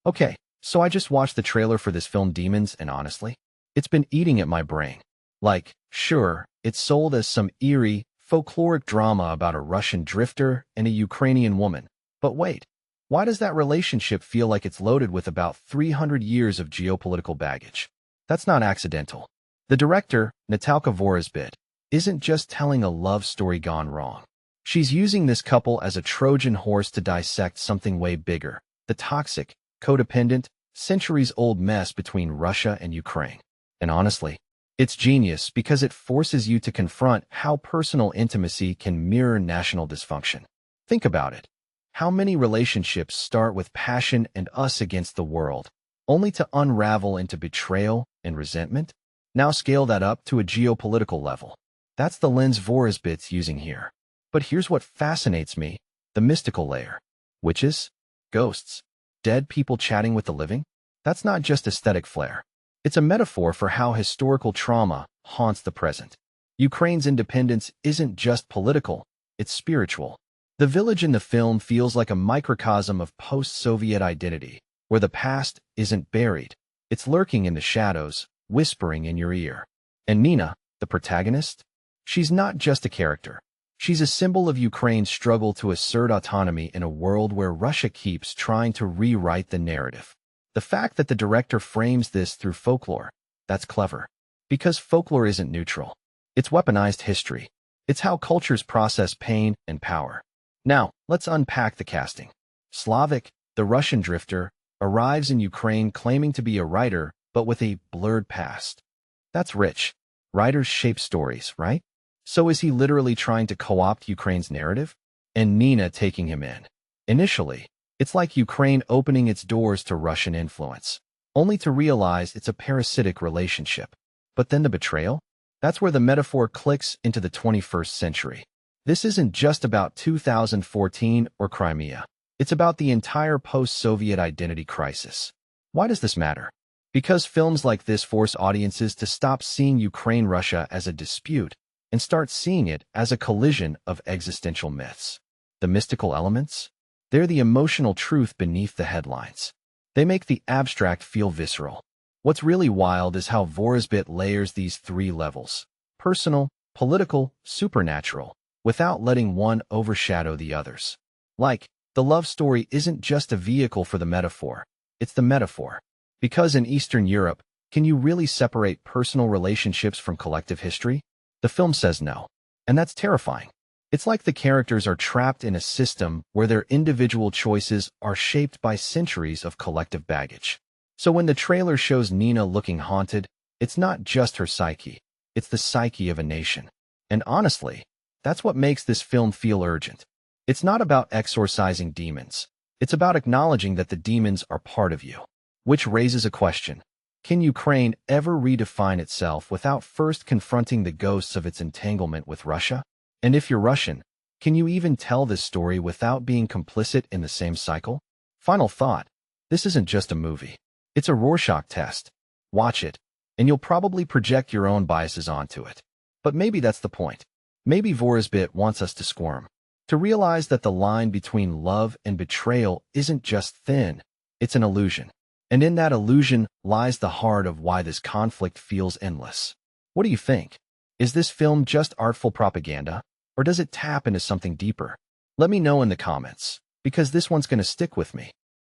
Okay, so I just watched the trailer for this film Demons, and honestly, it's been eating at my brain. Like, sure, it's sold as some eerie, folkloric drama about a Russian drifter and a Ukrainian woman. But wait, why does that relationship feel like it's loaded with about 300 years of geopolitical baggage? That's not accidental. The director, Natalka Vorozhbyt, isn't just telling a love story gone wrong. She's using this couple as a Trojan horse to dissect something way bigger, the toxic, codependent, centuries-old mess between Russia and Ukraine. And honestly, it's genius because it forces you to confront how personal intimacy can mirror national dysfunction. Think about it. How many relationships start with passion and us against the world, only to unravel into betrayal and resentment? Now scale that up to a geopolitical level. That's the lens Vorozhbyt's using here. But here's what fascinates me, the mystical layer. Witches? Ghosts? Dead people chatting with the living? That's not just aesthetic flair. It's a metaphor for how historical trauma haunts the present. Ukraine's independence isn't just political, it's spiritual. The village in the film feels like a microcosm of post-Soviet identity, where the past isn't buried. It's lurking in the shadows, whispering in your ear. And Nina, the protagonist? She's not just a character. She's a symbol of Ukraine's struggle to assert autonomy in a world where Russia keeps trying to rewrite the narrative. The fact that the director frames this through folklore, that's clever. Because folklore isn't neutral. It's weaponized history. It's how cultures process pain and power. Now, let's unpack the casting. Slavik, the Russian drifter, arrives in Ukraine claiming to be a writer, but with a blurred past. That's rich. Writers shape stories, right? So is he literally trying to co-opt Ukraine's narrative? And Nina taking him in. Initially, it's like Ukraine opening its doors to Russian influence, only to realize it's a parasitic relationship. But then the betrayal? That's where the metaphor clicks into the 21st century. This isn't just about 2014 or Crimea. It's about the entire post-Soviet identity crisis. Why does this matter? Because films like this force audiences to stop seeing Ukraine-Russia as a dispute and start seeing it as a collision of existential myths. The mystical elements? They're the emotional truth beneath the headlines. They make the abstract feel visceral. What's really wild is how Vorozhbyt layers these three levels: personal, political, supernatural, without letting one overshadow the others. Like, the love story isn't just a vehicle for the metaphor, it's the metaphor. Because in Eastern Europe, can you really separate personal relationships from collective history? The film says no. And that's terrifying. It's like the characters are trapped in a system where their individual choices are shaped by centuries of collective baggage. So when the trailer shows Nina looking haunted, it's not just her psyche, it's the psyche of a nation. And honestly, that's what makes this film feel urgent. It's not about exorcising demons. It's about acknowledging that the demons are part of you. Which raises a question. Can Ukraine ever redefine itself without first confronting the ghosts of its entanglement with Russia? And if you're Russian, can you even tell this story without being complicit in the same cycle? Final thought. This isn't just a movie. It's a Rorschach test. Watch it, and you'll probably project your own biases onto it. But maybe that's the point. Maybe Vorozhbyt wants us to squirm, to realize that the line between love and betrayal isn't just thin, it's an illusion. And in that illusion lies the heart of why this conflict feels endless. What do you think? Is this film just artful propaganda, or does it tap into something deeper? Let me know in the comments, because this one's going to stick with me.